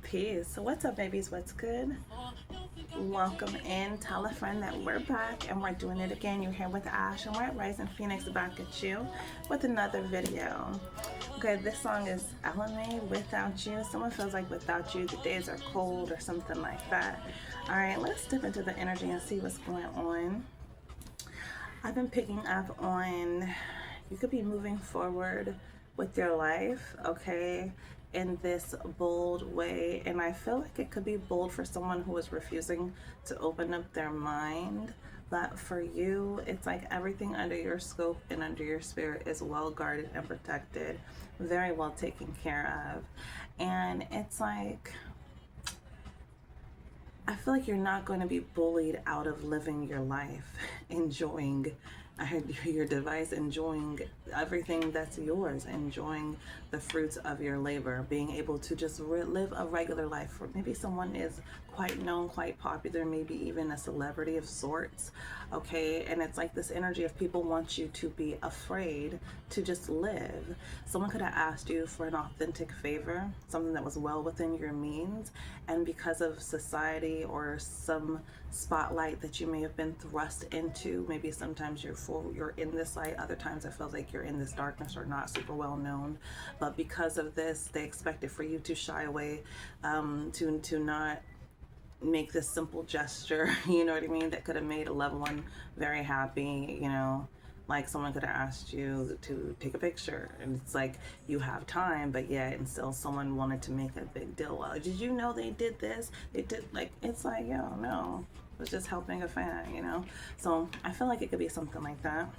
Peace. So what's up, babies? What's good? Welcome in. Tell a friend that we're back and we're doing it again. You're here with Ash and we're at Rising Phoenix back at you with another video. Okay, this song is LMA, Without You. Someone feels like without you the days are cold or something like that. All right, let's dip into the energy and see what's going on. I've been picking up on you could be moving forward with your life, okay, in this bold way. And I feel like it could be bold for someone who is refusing to open up their mind. But for you, it's like everything under your scope and under your spirit is well guarded and protected, very well taken care of. And it's like, I feel like you're not going to be bullied out of living your life, enjoying your device, enjoying everything that's yours, enjoying the fruits of your labor, being able to just live a regular life. Or maybe someone is quite known, quite popular, maybe even a celebrity of sorts, okay? And it's like this energy of people want you to be afraid to just live. Someone could have asked you for an authentic favor, something that was well within your means, and because of society or some spotlight that you may have been thrust into, maybe sometimes you're in this light, other times it feels like you're in this darkness or not super well known, but because of this they expected for you to shy away, to not make this simple gesture, you know what I mean, that could have made a loved one very happy, you know. Like someone could have asked you to take a picture and it's like you have time, but yet and still someone wanted to make a big deal. Well, did you know they did this? They did, like, it's like, yo, no, it was just helping a fan, you know? So I feel like it could be something like that.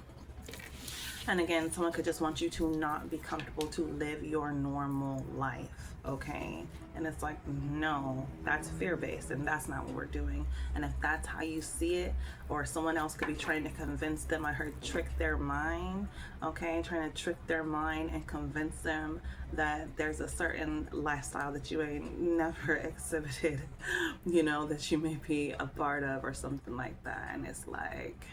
And again, someone could just want you to not be comfortable to live your normal life, okay? And it's like, no, that's fear-based and that's not what we're doing. And if that's how you see it, or someone else could be trying to convince them, I heard trick their mind, okay? Trying to trick their mind and convince them that there's a certain lifestyle that you ain't never exhibited, you know, that you may be a part of or something like that. And it's like,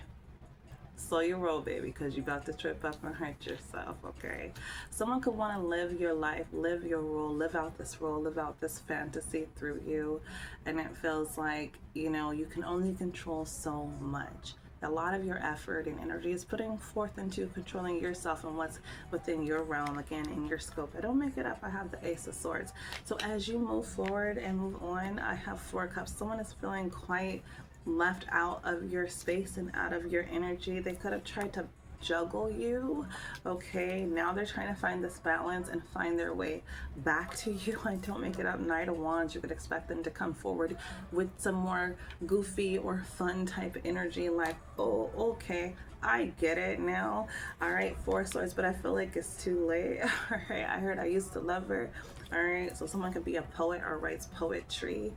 slow your roll, baby, because you're about to trip up and hurt yourself, okay? Someone could want to live your life, live your role, live out this role, live out this fantasy through you. And it feels like, you know, you can only control so much. A lot of your effort and energy is putting forth into controlling yourself and what's within your realm, again, in your scope. I don't make it up. I have the Ace of Swords. So as you move forward and move on, I have Four Cups. Someone is feeling quite left out of your space and out of your energy. They could have tried to juggle you, okay? Now they're trying to find this balance and find their way back to you. I don't make it up. Knight of Wands, you could expect them to come forward with some more goofy or fun type energy, like, oh, okay, I get it now. All right, Four Swords, but I feel like it's too late. All right, I heard I used to love her. All right, so someone could be a poet or writes poetry.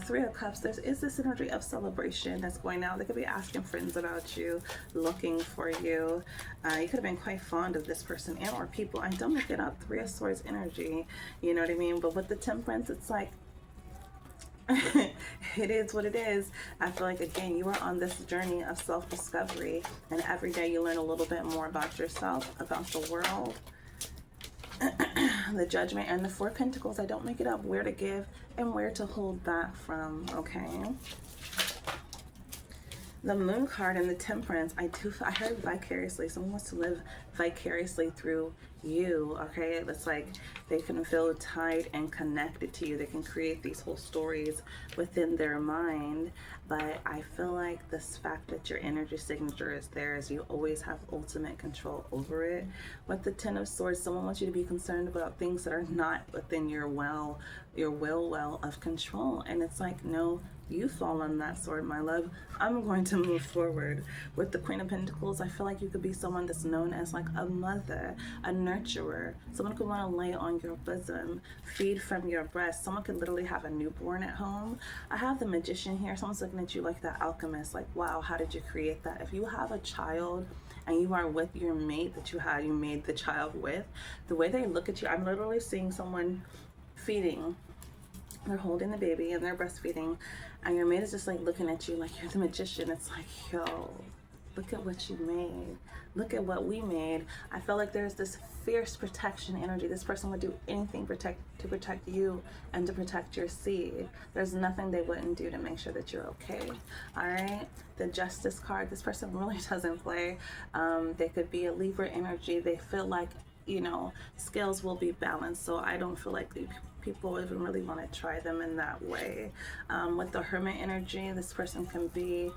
Three of Cups, there is this energy of celebration that's going out. They could be asking friends about you, looking for you. You could have been quite fond of this person and or people. I don't make it up. Three of Swords energy, you know what I mean? But with the Temperance, it's like, it is what it is. I feel like, again, you are on this journey of self-discovery, and every day you learn a little bit more about yourself, about the world. The Judgment and the Four of Pentacles. I don't make it up. Where to give and where to hold back from, okay? The Moon card and the Temperance, I heard vicariously. Someone wants to live vicariously through you, okay? It's like they can feel tied and connected to you. They can create these whole stories within their mind. But I feel like this fact that your energy signature is theirs, you always have ultimate control over it. With the Ten of Swords, someone wants you to be concerned about things that are not within your well of control. And it's like, no, you fall on that sword, my love. I'm going to move forward. With the Queen of Pentacles, I feel like you could be someone that's known as like a mother, a nurturer. Someone could want to lay on your bosom, feed from your breast. Someone could literally have a newborn at home. I have the Magician here. Someone's looking at you like the alchemist, like, wow, how did you create that? If you have a child and you are with your mate that you made the child with, the way they look at you, I'm literally seeing someone feeding. They're holding the baby and they're breastfeeding, and your mate is just like looking at you like you're the magician. It's like, yo, Look at what you made. Look at what we made. I feel like there's this fierce protection energy. This person would do anything to protect you and to protect your seed. There's nothing they wouldn't do to make sure that you're okay. All right. The Justice card. This person really doesn't play. They could be a Libra energy. They feel like, you know, scales will be balanced. So I don't feel like people even really want to try them in that way. With the Hermit energy, this person can be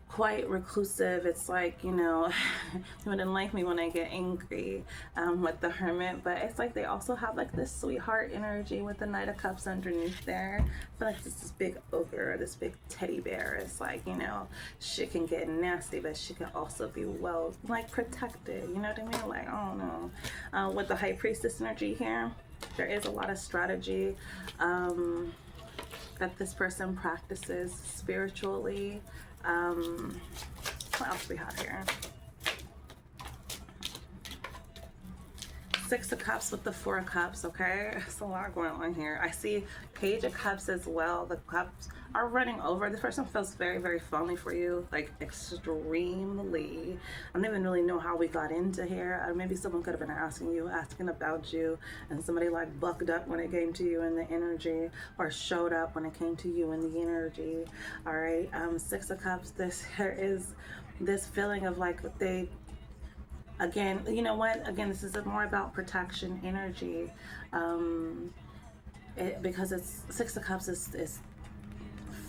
quite reclusive. It's like, you know, you wouldn't like me when I get angry, with the Hermit, but it's like they also have like this sweetheart energy with the Knight of Cups underneath there. I feel like this big ogre, this big teddy bear. It's like, you know, she can get nasty, but she can also be well, like, protected, you know what I mean? Like, I don't know. With the High Priestess energy here, there is a lot of strategy that this person practices spiritually. What else we have here? Six of Cups with the Four of Cups, okay? There's a lot going on here. I see Page of Cups as well. The cups are running over. This person feels very, very phony for you, like extremely. I don't even really know how we got into here. Maybe someone could have been asking about you, and somebody like bucked up when it came to you in the energy, or showed up when it came to you in the energy. All right, Six of Cups. There is this feeling of like they, again, you know what? Again, this is more about protection energy, because it's Six of Cups is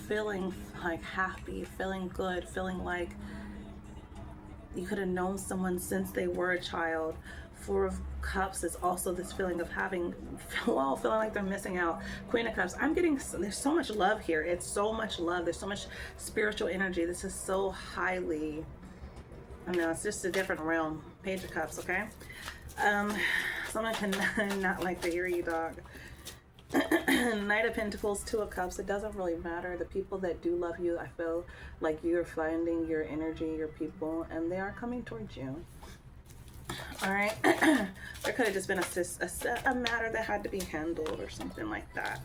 feeling like happy, feeling good, feeling like you could have known someone since they were a child. Four of Cups is also this feeling of having, well, feeling like they're missing out. Queen of Cups, I'm getting, there's so much love here. It's so much love. There's so much spiritual energy. This is so highly, I know, it's just a different realm. Page of Cups, okay? Someone can not like to hear you, dog. Knight of Pentacles, Two of Cups. It doesn't really matter. The people that do love you, I feel like you're finding your energy, your people, and they are coming towards you. All right. There could have just been a matter that had to be handled or something like that.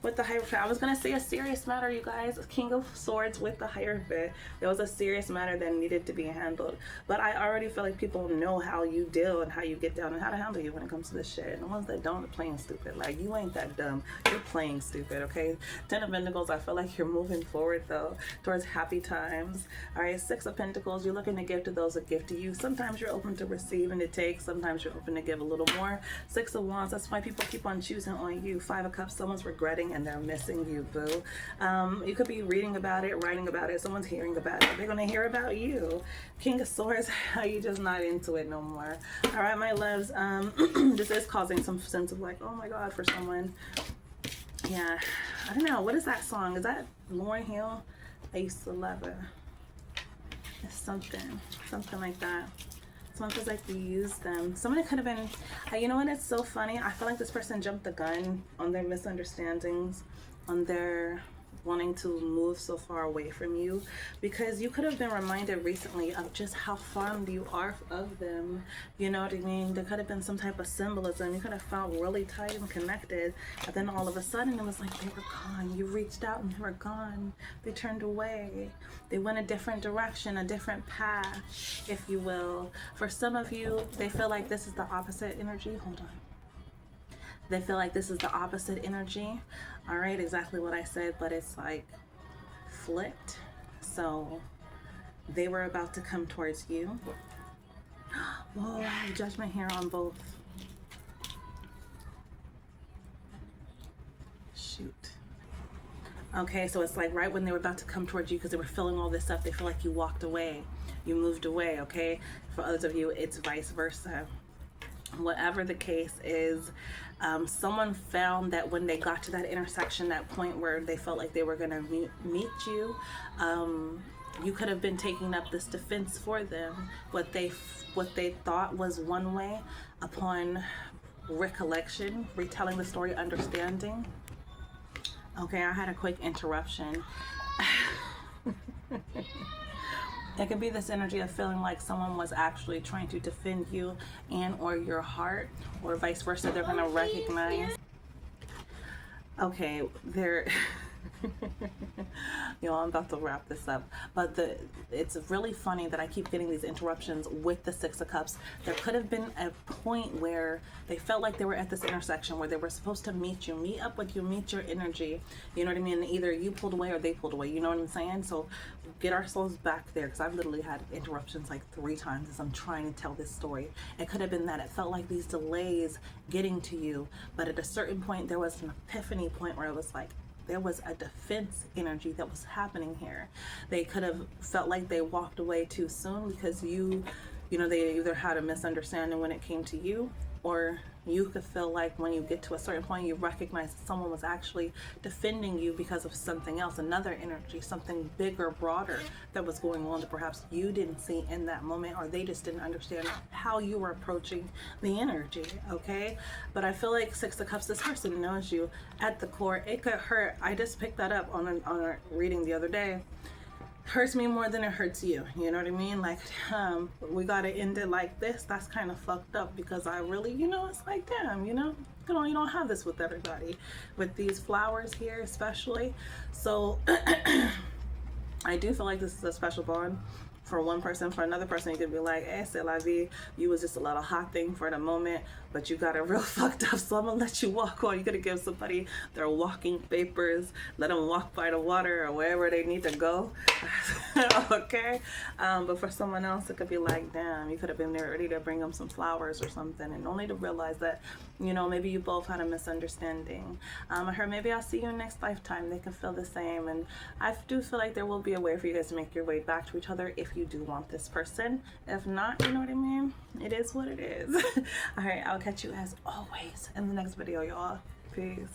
With the Hierophant, I was going to say a serious matter, you guys. King of Swords with the Hierophant. There was a serious matter that needed to be handled. But I already feel like people know how you deal and how you get down and how to handle you when it comes to this shit. And the ones that don't are playing stupid. Like, you ain't that dumb. You're playing stupid, okay? Ten of Pentacles, I feel like you're moving forward, though, towards happy times. All right, Six of Pentacles, you're looking to give to those that give to you. Sometimes you're open to receive and to take. Sometimes you're open to give a little more. Six of Wands, that's why people keep on choosing on you. Five of Cups, someone's regretting and they're missing you, boo. You could be reading about it, writing about it, someone's hearing about it. They're gonna hear about you. King of Swords, are you just not into it no more? All right, my loves, this is causing some sense of like, oh my God, for someone. Yeah, I don't know, what is that song? Is that Lauryn Hill? I used to love it. It's something like that. Someone feels like you used them. Someone could have been, you know what, it's so funny. I feel like this person jumped the gun on their misunderstandings, on their wanting to move so far away from you, because you could have been reminded recently of just how fond you are of them. You know what I mean? There could have been some type of symbolism. You could have felt really tight and connected, and then all of a sudden it was like they were gone. You reached out and they were gone. They turned away. They went a different direction, a different path, if you will. For some of you, they feel like this is the opposite energy. Hold on. They feel like this is the opposite energy. All right, exactly what I said, but it's like flipped. So they were about to come towards you. Whoa, Judgment here on both. Shoot. Okay, so it's like right when they were about to come towards you because they were filling all this up, they feel like you walked away. You moved away, okay? For others of you, it's vice versa. Whatever the case is, someone found that when they got to that intersection, that point where they felt like they were going to meet you, you could have been taking up this defense for them. What they thought was one way, upon recollection, retelling the story, understanding. Okay, I had a quick interruption. It could be this energy of feeling like someone was actually trying to defend you and or your heart, or vice versa. They're going to recognize. Okay, You know, I'm about to wrap this up, but it's really funny that I keep getting these interruptions with the Six of Cups. There could have been a point where they felt like they were at this intersection where they were supposed to meet you, meet up with you, meet your energy. You know what I mean? Either you pulled away or they pulled away. You know what I'm saying? So get ourselves back there, because I've literally had interruptions like 3 times as I'm trying to tell this story. It could have been that it felt like these delays getting to you, but at a certain point there was an epiphany point where it was like, there was a defense energy that was happening here. They could have felt like they walked away too soon because you know, they either had a misunderstanding when it came to you, or you could feel like when you get to a certain point, you recognize that someone was actually defending you because of something else, another energy, something bigger, broader that was going on that perhaps you didn't see in that moment, or they just didn't understand how you were approaching the energy, okay? But I feel like Six of Cups, this person knows you at the core. It could hurt. I just picked that up on a reading the other day. Hurts me more than it hurts you. You know what I mean? Like, we gotta end it like this. That's kind of fucked up, because I really, you know, it's like, damn, you know, you don't have this with everybody, with these flowers here especially. So I do feel like this is a special bond for one person. For another person, you could be like, eh, c'est la vie. You was just a little hot thing for the moment, but you got it real fucked up, so I'm gonna let you walk on. You gotta give somebody their walking papers, let them walk by the water or wherever they need to go. Okay? But for someone else, it could be like, damn, you could have been there ready to bring them some flowers or something, and only to realize that, you know, maybe you both had a misunderstanding. I heard maybe I'll see you next lifetime. They can feel the same, and I do feel like there will be a way for you guys to make your way back to each other if you do want this person. If not, you know what I mean? It is what it is. All right, I'll catch you as always in the next video, y'all. Peace.